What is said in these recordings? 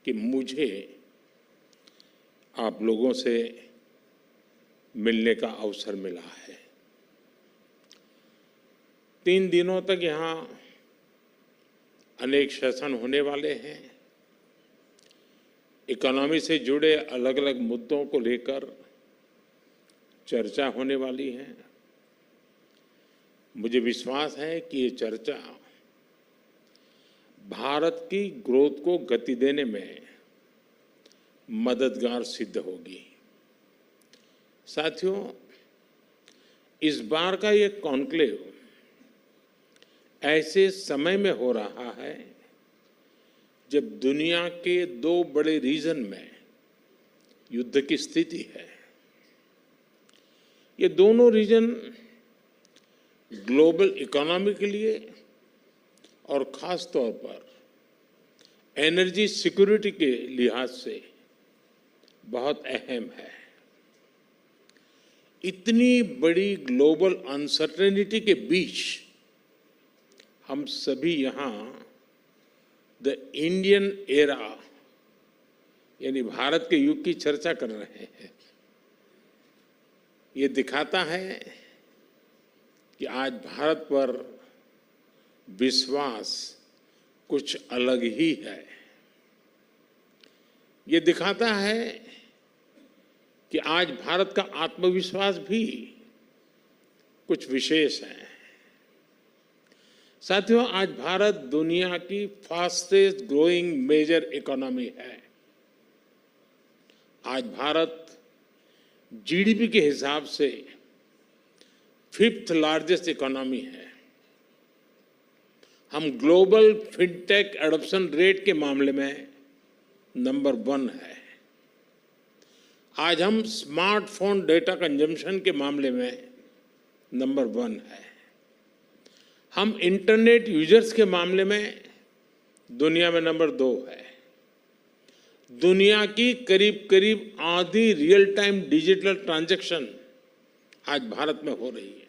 कि मुझे आप लोगों से मिलने का अवसर मिला है। 3 दिनों तक यहाँ अनेक सेशन होने वाले हैं। इकोनॉमी से जुड़े अलग अलग मुद्दों को लेकर चर्चा होने वाली है। मुझे विश्वास है कि ये चर्चा भारत की ग्रोथ को गति देने में मददगार सिद्ध होगी। साथियों, इस बार का ये कॉन्क्लेव ऐसे समय में हो रहा है जब दुनिया के 2 बड़े रीजन में युद्ध की स्थिति है। ये दोनों रीजन ग्लोबल इकोनॉमी के लिए और खास तौर पर एनर्जी सिक्योरिटी के लिहाज से बहुत अहम है। इतनी बड़ी ग्लोबल अनसर्टेनिटी के बीच हम सभी यहाँ द इंडियन एरा यानी भारत के युग की चर्चा कर रहे हैं। ये दिखाता है कि आज भारत पर विश्वास कुछ अलग ही है। ये दिखाता है कि आज भारत का आत्मविश्वास भी कुछ विशेष है। साथियों, आज भारत दुनिया की फास्टेस्ट ग्रोइंग मेजर इकोनॉमी है। आज भारत जीडीपी के हिसाब से 5th लार्जेस्ट इकोनॉमी है। हम ग्लोबल फिनटेक एडॉप्शन रेट के मामले में नंबर 1 है। आज हम स्मार्टफोन डेटा कंजम्पशन के मामले में नंबर 1 है। हम इंटरनेट यूजर्स के मामले में दुनिया में नंबर 2 है। दुनिया की करीब करीब आधी रियल टाइम डिजिटल ट्रांजैक्शन आज भारत में हो रही है।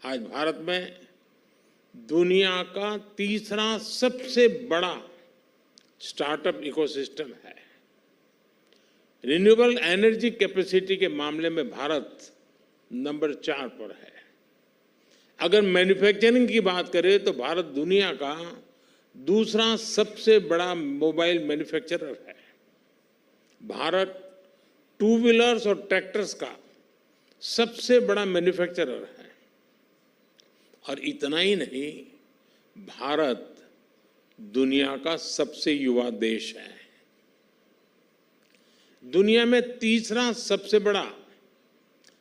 आज भारत में दुनिया का तीसरा सबसे बड़ा स्टार्टअप इकोसिस्टम है। रिन्यूएबल एनर्जी कैपेसिटी के मामले में भारत नंबर 4 पर है। अगर मैन्युफैक्चरिंग की बात करें तो भारत दुनिया का दूसरा सबसे बड़ा मोबाइल मैन्युफैक्चरर है। भारत 2 व्हीलर्स और ट्रैक्टर्स का सबसे बड़ा मैन्युफैक्चरर है। और इतना ही नहीं, भारत दुनिया का सबसे युवा देश है। दुनिया में तीसरा सबसे बड़ा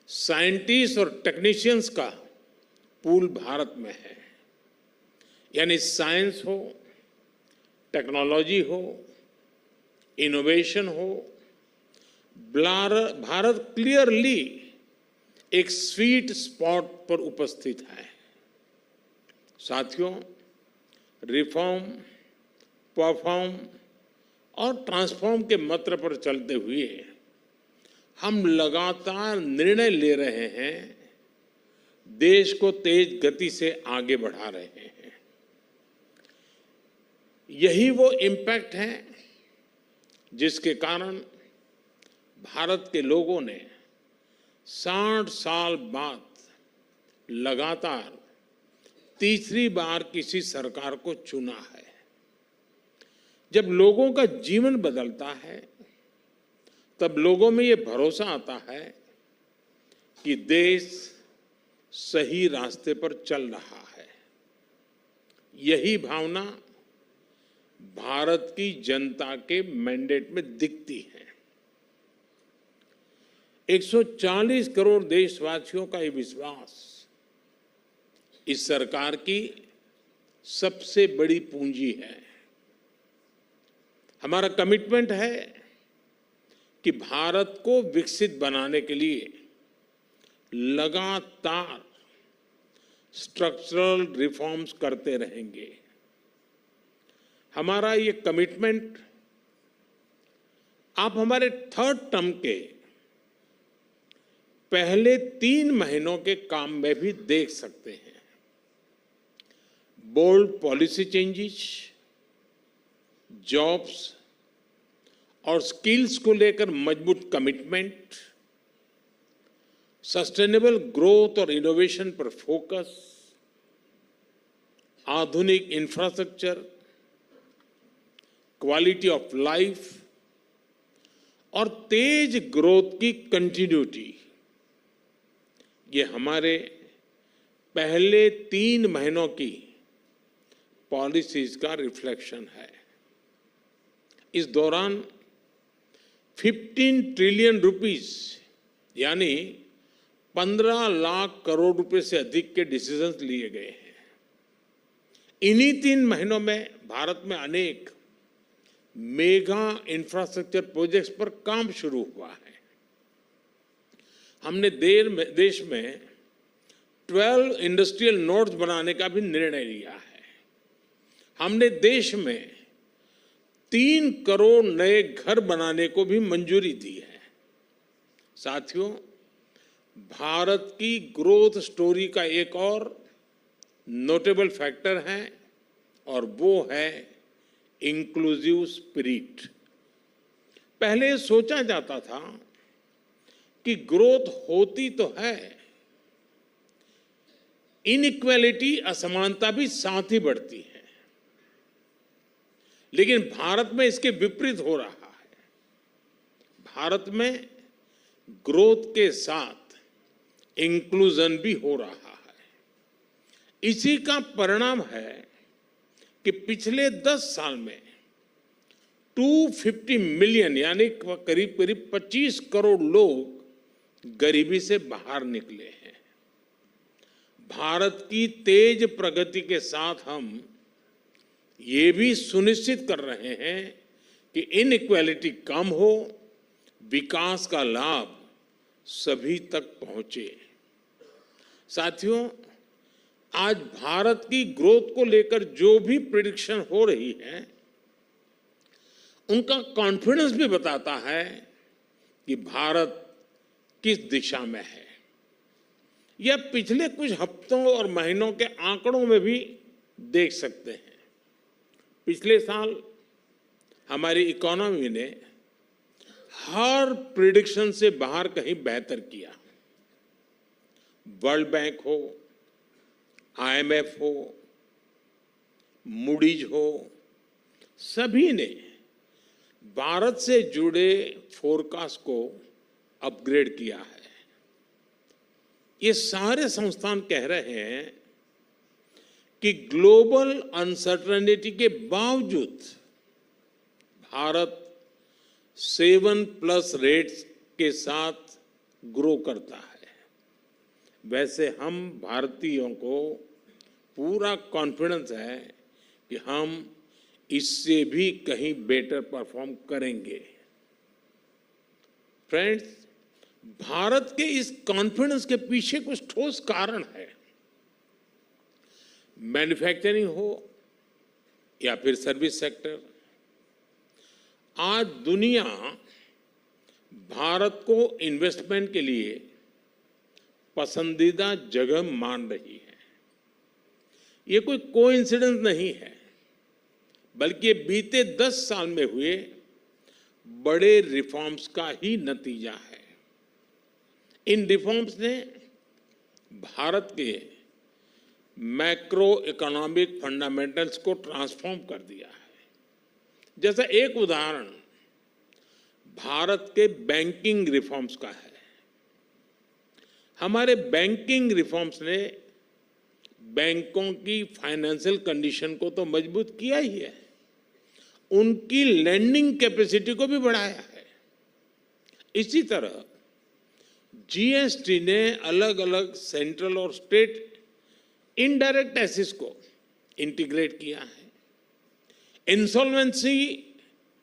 साइंटिस्ट और टेक्नीशियंस का पूल भारत में है। यानी साइंस हो, टेक्नोलॉजी हो, इनोवेशन हो, भारत क्लियरली एक स्वीट स्पॉट पर उपस्थित है। साथियों, रिफॉर्म, परफॉर्म और ट्रांसफॉर्म के मंत्र पर चलते हुए हम लगातार निर्णय ले रहे हैं, देश को तेज गति से आगे बढ़ा रहे हैं। यही वो इम्पैक्ट है जिसके कारण भारत के लोगों ने 60 साल बाद लगातार तीसरी बार किसी सरकार को चुना है। जब लोगों का जीवन बदलता है तब लोगों में ये भरोसा आता है कि देश सही रास्ते पर चल रहा है। यही भावना भारत की जनता के मैंडेट में दिखती है। 140 करोड़ देशवासियों का ये विश्वास इस सरकार की सबसे बड़ी पूंजी है। हमारा कमिटमेंट है कि भारत को विकसित बनाने के लिए लगातार स्ट्रक्चरल रिफॉर्म्स करते रहेंगे। हमारा ये कमिटमेंट आप हमारे 3rd टर्म के पहले 3 महीनों के काम में भी देख सकते हैं। बोल्ड पॉलिसी चेंजेस, जॉब्स, और स्किल्स को लेकर मजबूत कमिटमेंट, सस्टेनेबल ग्रोथ और इनोवेशन पर फोकस, आधुनिक इंफ्रास्ट्रक्चर, क्वालिटी ऑफ लाइफ और तेज ग्रोथ की कंटिन्यूटी, ये हमारे पहले 3 महीनों की पॉलिसीज का रिफ्लेक्शन है। इस दौरान 15 ट्रिलियन रुपीस यानी 15 लाख करोड़ रुपए से अधिक के डिसीजंस लिए गए हैं। इन्हीं 3 महीनों में भारत में अनेक मेगा इंफ्रास्ट्रक्चर प्रोजेक्ट्स पर काम शुरू हुआ है। हमने देश में 12 इंडस्ट्रियल नोड्स बनाने का भी निर्णय लिया है। हमने देश में 3 करोड़ नए घर बनाने को भी मंजूरी दी है। साथियों, भारत की ग्रोथ स्टोरी का एक और नोटेबल फैक्टर है और वो है इंक्लूसिव स्पिरिट। पहले सोचा जाता था कि ग्रोथ होती तो है, इनइक्वालिटी असमानता भी साथ ही बढ़ती है, लेकिन भारत में इसके विपरीत हो रहा है। भारत में ग्रोथ के साथ इंक्लूजन भी हो रहा है। इसी का परिणाम है कि पिछले 10 साल में 250 मिलियन यानी करीब करीब 25 करोड़ लोग गरीबी से बाहर निकले हैं। भारत की तेज प्रगति के साथ हम ये भी सुनिश्चित कर रहे हैं कि इनइक्वालिटी कम हो, विकास का लाभ सभी तक पहुंचे। साथियों, आज भारत की ग्रोथ को लेकर जो भी प्रेडिक्शन हो रही है, उनका कॉन्फिडेंस भी बताता है कि भारत किस दिशा में है। यह पिछले कुछ हफ्तों और महीनों के आंकड़ों में भी देख सकते हैं। पिछले साल हमारी इकोनॉमी ने हर प्रेडिक्शन से बाहर कहीं बेहतर किया। वर्ल्ड बैंक हो, IMF हो, मूडीज हो, सभी ने भारत से जुड़े फोरकास्ट को अपग्रेड किया है। ये सारे संस्थान कह रहे हैं कि ग्लोबल अनसर्टेनिटी के बावजूद भारत 7+ रेट्स के साथ ग्रो करता है। वैसे हम भारतीयों को पूरा कॉन्फिडेंस है कि हम इससे भी कहीं बेटर परफॉर्म करेंगे। फ्रेंड्स, भारत के इस कॉन्फिडेंस के पीछे कुछ ठोस कारण है। मैन्युफैक्चरिंग हो या फिर सर्विस सेक्टर, आज दुनिया भारत को इन्वेस्टमेंट के लिए पसंदीदा जगह मान रही है। ये कोई कोइंसिडेंस नहीं है, बल्कि ये बीते 10 साल में हुए बड़े रिफॉर्म्स का ही नतीजा है। इन रिफॉर्म्स ने भारत के मैक्रो इकोनॉमिक फंडामेंटल्स को ट्रांसफॉर्म कर दिया है। जैसा एक उदाहरण भारत के बैंकिंग रिफॉर्म्स का है। हमारे बैंकिंग रिफॉर्म्स ने बैंकों की फाइनेंशियल कंडीशन को तो मजबूत किया ही है, उनकी लैंडिंग कैपेसिटी को भी बढ़ाया है। इसी तरह जीएसटी ने अलग अलग सेंट्रल और स्टेट इनडायरेक्ट टैक्सेस को इंटीग्रेट किया है। इंसॉल्वेंसी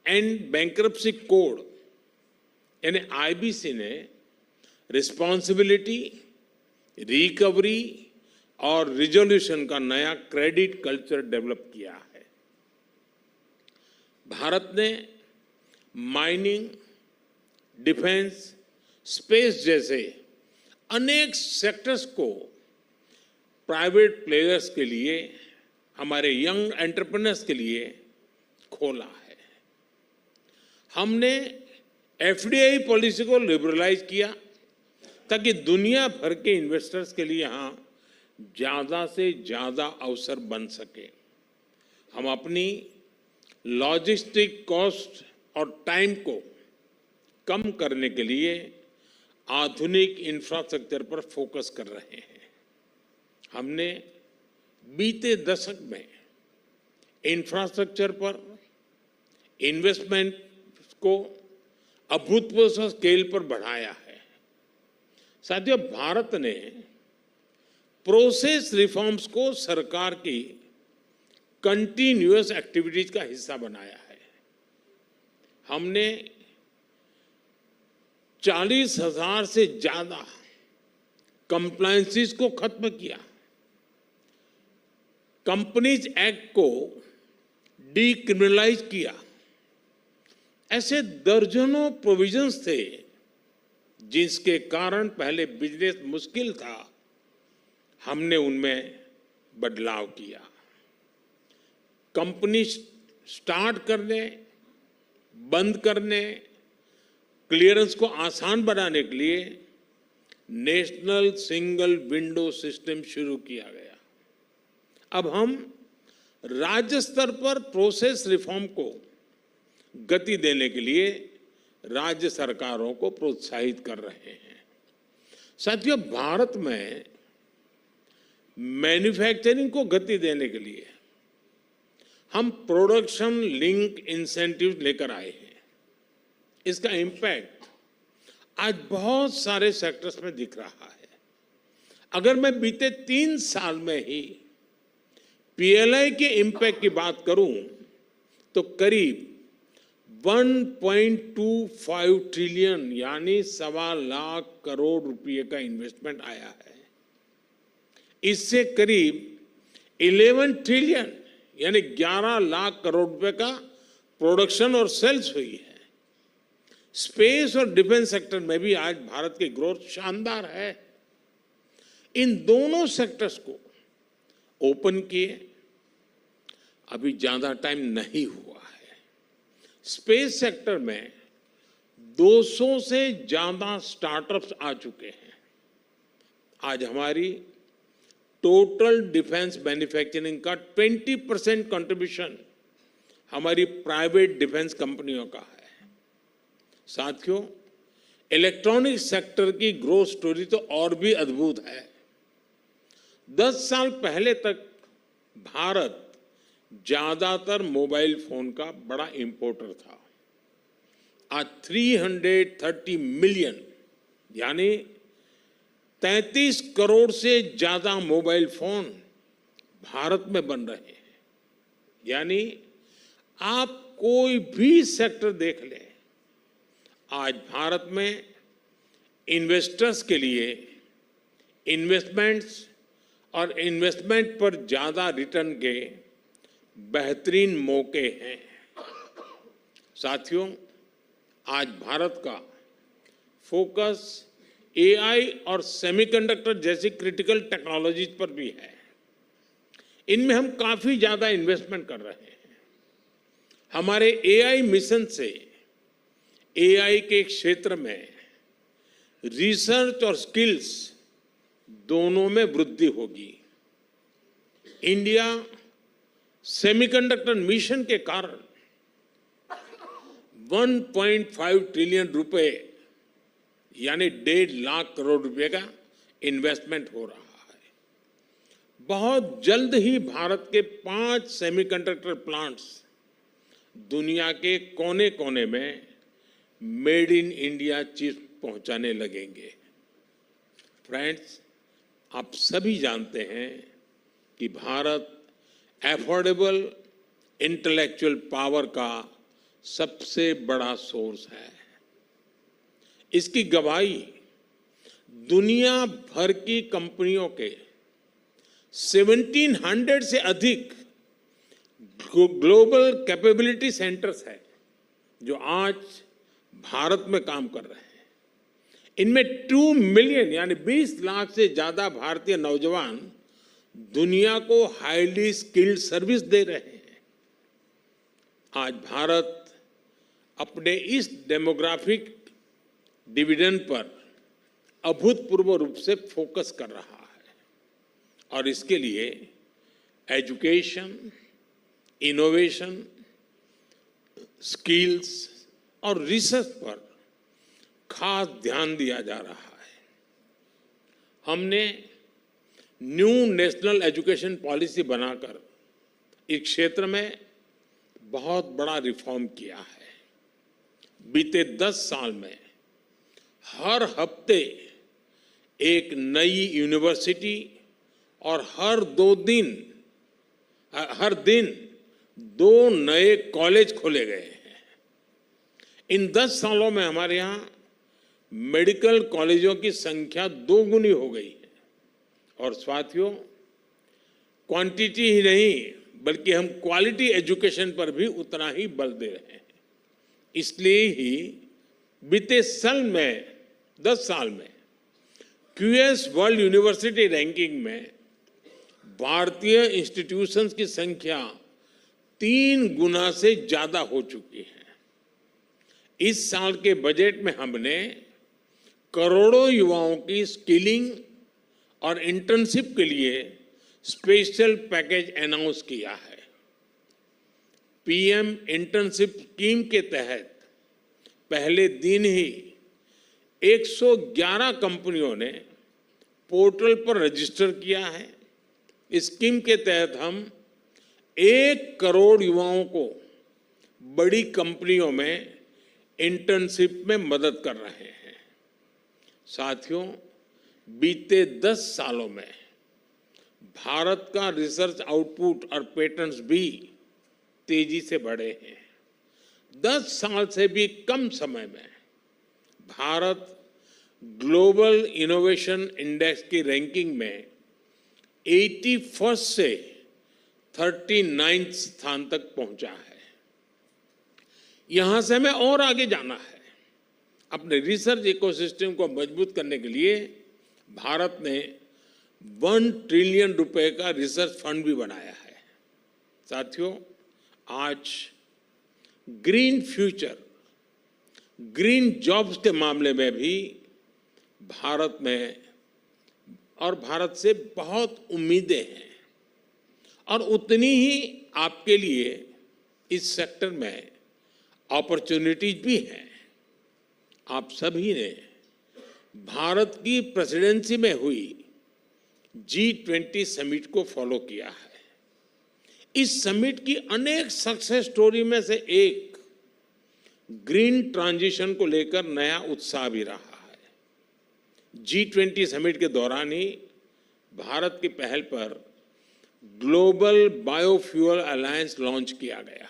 एंड बैंक्रप्सी कोड यानी आईबीसी ने रिस्पॉन्सिबिलिटी, रिकवरी और रिजोल्यूशन का नया क्रेडिट कल्चर डेवलप किया है। भारत ने माइनिंग, डिफेंस, स्पेस जैसे अनेक सेक्टर्स को प्राइवेट प्लेयर्स के लिए, हमारे यंग एंटरप्रेन्योर्स के लिए खोला है। हमने एफडीआई पॉलिसी को लिबरलाइज किया ताकि दुनिया भर के इन्वेस्टर्स के लिए यहाँ ज्यादा से ज्यादा अवसर बन सके। हम अपनी लॉजिस्टिक कॉस्ट और टाइम को कम करने के लिए आधुनिक इंफ्रास्ट्रक्चर पर फोकस कर रहे हैं। हमने बीते दशक में इंफ्रास्ट्रक्चर पर इन्वेस्टमेंट को अभूतपूर्व स्केल पर बढ़ाया है। साथियों, भारत ने प्रोसेस रिफॉर्म्स को सरकार की कंटिन्यूअस एक्टिविटीज का हिस्सा बनाया है। हमने 40,000 से ज्यादा कंप्लायंसेस को खत्म किया। कंपनीज एक्ट को डीक्रिमिनलाइज किया। ऐसे दर्जनों प्रोविजंस थे जिसके कारण पहले बिजनेस मुश्किल था, हमने उनमें बदलाव किया। कंपनी स्टार्ट करने, बंद करने, क्लियरेंस को आसान बनाने के लिए नेशनल सिंगल विंडो सिस्टम शुरू किया गया। अब हम राज्य स्तर पर प्रोसेस रिफॉर्म को गति देने के लिए राज्य सरकारों को प्रोत्साहित कर रहे हैं। साथियों, भारत में मैन्युफैक्चरिंग को गति देने के लिए हम प्रोडक्शन लिंक इंसेंटिव लेकर आए हैं। इसका इम्पैक्ट आज बहुत सारे सेक्टर्स में दिख रहा है। अगर मैं बीते 3 साल में ही पीएलआई के इम्पैक्ट की बात करूं तो करीब 1.25 ट्रिलियन यानी 1.25 लाख करोड़ रुपए का इन्वेस्टमेंट आया है। इससे करीब 11 ट्रिलियन यानी 11 लाख करोड़ रुपए का प्रोडक्शन और सेल्स हुई है। स्पेस और डिफेंस सेक्टर में भी आज भारत की ग्रोथ शानदार है। इन दोनों सेक्टर्स को ओपन किए अभी ज्यादा टाइम नहीं हुआ है। स्पेस सेक्टर में 200 से ज्यादा स्टार्टअप्स आ चुके हैं। आज हमारी टोटल डिफेंस मैन्युफैक्चरिंग का 20% कंट्रीब्यूशन हमारी प्राइवेट डिफेंस कंपनियों का है। साथियों, इलेक्ट्रॉनिक सेक्टर की ग्रोथ स्टोरी तो और भी अद्भुत है। 10 साल पहले तक भारत ज्यादातर मोबाइल फोन का बड़ा इंपोर्टर था। आज 330 मिलियन यानी 33 करोड़ से ज्यादा मोबाइल फोन भारत में बन रहे हैं। यानी आप कोई भी सेक्टर देख लें, आज भारत में इन्वेस्टर्स के लिए इन्वेस्टमेंट्स और इन्वेस्टमेंट पर ज्यादा रिटर्न के बेहतरीन मौके हैं। साथियों, आज भारत का फोकस एआई और सेमीकंडक्टर जैसी क्रिटिकल टेक्नोलॉजीज पर भी है। इनमें हम काफी ज्यादा इन्वेस्टमेंट कर रहे हैं। हमारे एआई मिशन से एआई के क्षेत्र में रिसर्च और स्किल्स दोनों में वृद्धि होगी। इंडिया सेमीकंडक्टर मिशन के कारण 1.5 ट्रिलियन रुपए यानी 1.5 लाख करोड़ रुपए का इन्वेस्टमेंट हो रहा है। बहुत जल्द ही भारत के 5 सेमीकंडक्टर प्लांट्स दुनिया के कोने कोने में मेड इन इंडिया चिप्स पहुंचाने लगेंगे। फ्रेंड्स, आप सभी जानते हैं कि भारत एफोर्डेबल इंटेलेक्चुअल पावर का सबसे बड़ा सोर्स है। इसकी गवाही दुनिया भर की कंपनियों के 1700 से अधिक ग्लोबल कैपेबिलिटी सेंटर्स है जो आज भारत में काम कर रहे हैं। इनमें 2 मिलियन यानी 20 लाख से ज्यादा भारतीय नौजवान दुनिया को हाईली स्किल्ड सर्विस दे रहे हैं। आज भारत अपने इस डेमोग्राफिक डिविडेंड पर अभूतपूर्व रूप से फोकस कर रहा है और इसके लिए एजुकेशन, इनोवेशन, स्किल्स और रिसर्च पर खास ध्यान दिया जा रहा है। हमने न्यू नेशनल एजुकेशन पॉलिसी बनाकर इस क्षेत्र में बहुत बड़ा रिफॉर्म किया है। बीते 10 साल में हर हफ्ते एक नई यूनिवर्सिटी और हर दिन 2 नए कॉलेज खोले गए हैं। इन 10 सालों में हमारे यहाँ मेडिकल कॉलेजों की संख्या 2 गुनी हो गई है और साथियों, क्वांटिटी ही नहीं बल्कि हम क्वालिटी एजुकेशन पर भी उतना ही बल दे रहे हैं। इसलिए ही बीते 10 साल में क्यूएस वर्ल्ड यूनिवर्सिटी रैंकिंग में भारतीय इंस्टीट्यूशंस की संख्या 3 गुना से ज्यादा हो चुकी है। इस साल के बजट में हमने करोड़ों युवाओं की स्किलिंग और इंटर्नशिप के लिए स्पेशल पैकेज अनाउंस किया है। पीएम इंटर्नशिप स्कीम के तहत पहले दिन ही 111 कंपनियों ने पोर्टल पर रजिस्टर किया है। इस स्कीम के तहत हम 1 करोड़ युवाओं को बड़ी कंपनियों में इंटर्नशिप में मदद कर रहे हैं। साथियों, बीते 10 सालों में भारत का रिसर्च आउटपुट और पेटेंट्स भी तेजी से बढ़े हैं। 10 साल से भी कम समय में भारत ग्लोबल इनोवेशन इंडेक्स की रैंकिंग में 81 से 39 स्थान तक पहुंचा है। यहां से हमें और आगे जाना है। अपने रिसर्च इकोसिस्टम को मजबूत करने के लिए भारत ने 1 ट्रिलियन रुपए का रिसर्च फंड भी बनाया है। साथियों, आज ग्रीन फ्यूचर, ग्रीन जॉब्स के मामले में भी भारत में और भारत से बहुत उम्मीदें हैं और उतनी ही आपके लिए इस सेक्टर में अपॉर्चुनिटीज भी हैं। आप सभी ने भारत की प्रेसिडेंसी में हुई G20 समिट को फॉलो किया है। इस समिट की अनेक सक्सेस स्टोरी में से एक ग्रीन ट्रांजिशन को लेकर नया उत्साह भी रहा है। G20 समिट के दौरान ही भारत की पहल पर ग्लोबल बायोफ्यूल अलायंस लॉन्च किया गया।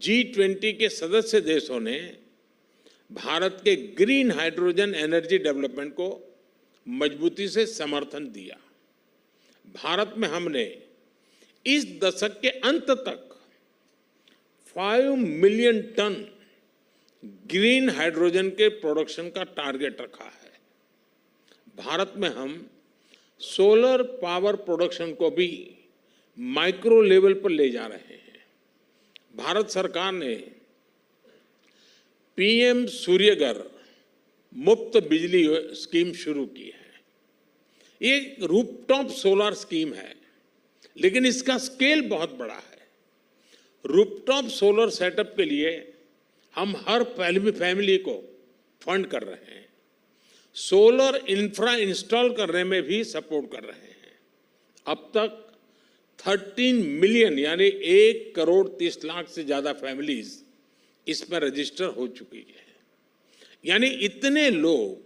G20 के सदस्य देशों ने भारत के ग्रीन हाइड्रोजन एनर्जी डेवलपमेंट को मजबूती से समर्थन दिया। भारत में हमने इस दशक के अंत तक 5 मिलियन टन ग्रीन हाइड्रोजन के प्रोडक्शन का टारगेट रखा है। भारत में हम सोलर पावर प्रोडक्शन को भी माइक्रो लेवल पर ले जा रहे हैं। भारत सरकार ने पीएम सूर्यघर मुफ्त बिजली स्कीम शुरू की है। ये रूफटॉप सोलर स्कीम है, लेकिन इसका स्केल बहुत बड़ा है। रूफटॉप सोलर सेटअप के लिए हम हर फैमिली को फंड कर रहे हैं। सोलर इंफ्रा इंस्टॉल करने में भी सपोर्ट कर रहे हैं। अब तक 13 मिलियन यानी 1 करोड़ 30 लाख से ज्यादा फैमिलीज इसमें रजिस्टर हो चुकी है। यानी इतने लोग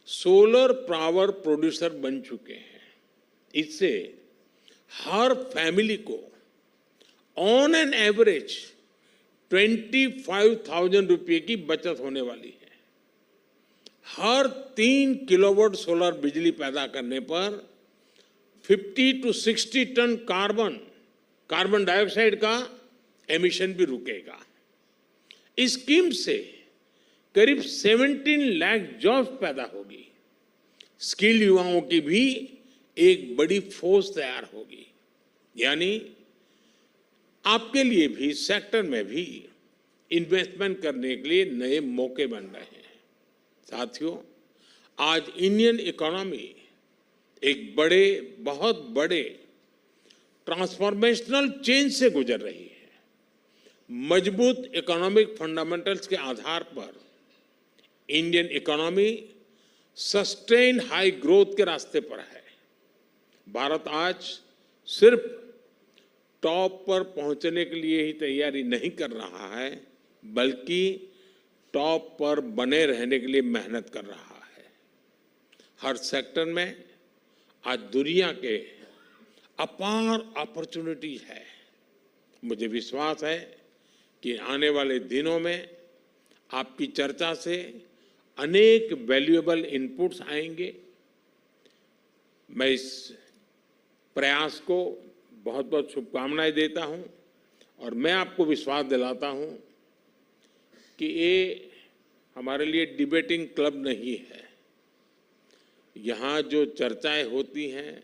सोलर पावर प्रोड्यूसर बन चुके हैं। इससे हर फैमिली को ऑन एन एवरेज 25,000 रुपये की बचत होने वाली है। हर 3 किलोवाट सोलर बिजली पैदा करने पर 50 to 60 टन कार्बन डाइऑक्साइड का एमिशन भी रुकेगा। इस स्कीम से करीब 17 लाख जॉब्स पैदा होगी। स्किल्ड युवाओं की भी एक बड़ी फौज तैयार होगी। यानी आपके लिए भी सेक्टर में भी इन्वेस्टमेंट करने के लिए नए मौके बन रहे हैं। साथियों, आज इंडियन इकोनॉमी एक बहुत बड़े ट्रांसफॉर्मेशनल चेंज से गुजर रही है। मजबूत इकोनॉमिक फंडामेंटल्स के आधार पर Indian economy sustain high growth के रास्ते पर है। भारत आज सिर्फ टॉप पर पहुंचने के लिए ही तैयारी नहीं कर रहा है, बल्कि टॉप पर बने रहने के लिए मेहनत कर रहा है। हर सेक्टर में आज दुनिया के अपार अपॉर्चुनिटीज है। मुझे विश्वास है कि आने वाले दिनों में आपकी चर्चा से अनेक वैल्यूएबल इनपुट्स आएंगे। मैं इस प्रयास को बहुत बहुत शुभकामनाएं देता हूं और मैं आपको विश्वास दिलाता हूं कि ये हमारे लिए डिबेटिंग क्लब नहीं है। यहाँ जो चर्चाएं होती हैं,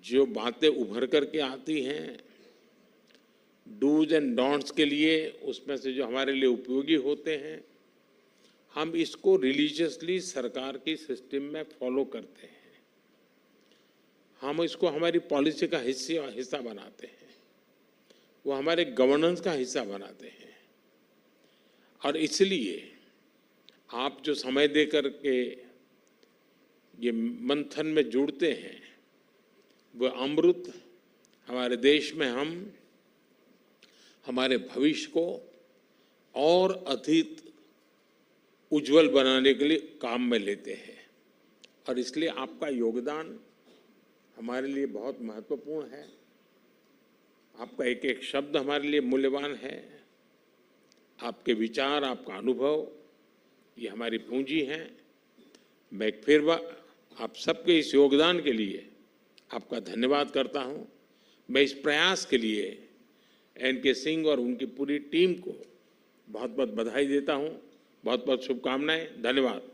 जो बातें उभर करके आती हैं, डूज एंड डोंट्स के लिए उसमें से जो हमारे लिए उपयोगी होते हैं, हम इसको रिलीजियसली सरकार की सिस्टम में फॉलो करते हैं। हम इसको हमारी पॉलिसी का हिस्सा बनाते हैं, वो हमारे गवर्नेंस का हिस्सा बनाते हैं। और इसलिए आप जो समय दे करके ये मंथन में जुड़ते हैं, वो अमृत हमारे देश में हम हमारे भविष्य को और अधिक उज्जवल बनाने के लिए काम में लेते हैं। और इसलिए आपका योगदान हमारे लिए बहुत महत्वपूर्ण है। आपका एक एक शब्द हमारे लिए मूल्यवान है। आपके विचार, आपका अनुभव, ये हमारी पूंजी है। मैं फिर आप सबके इस योगदान के लिए आपका धन्यवाद करता हूं। मैं इस प्रयास के लिए एन.के. सिंह और उनकी पूरी टीम को बहुत बहुत बधाई देता हूं। बहुत बहुत शुभकामनाएं। धन्यवाद।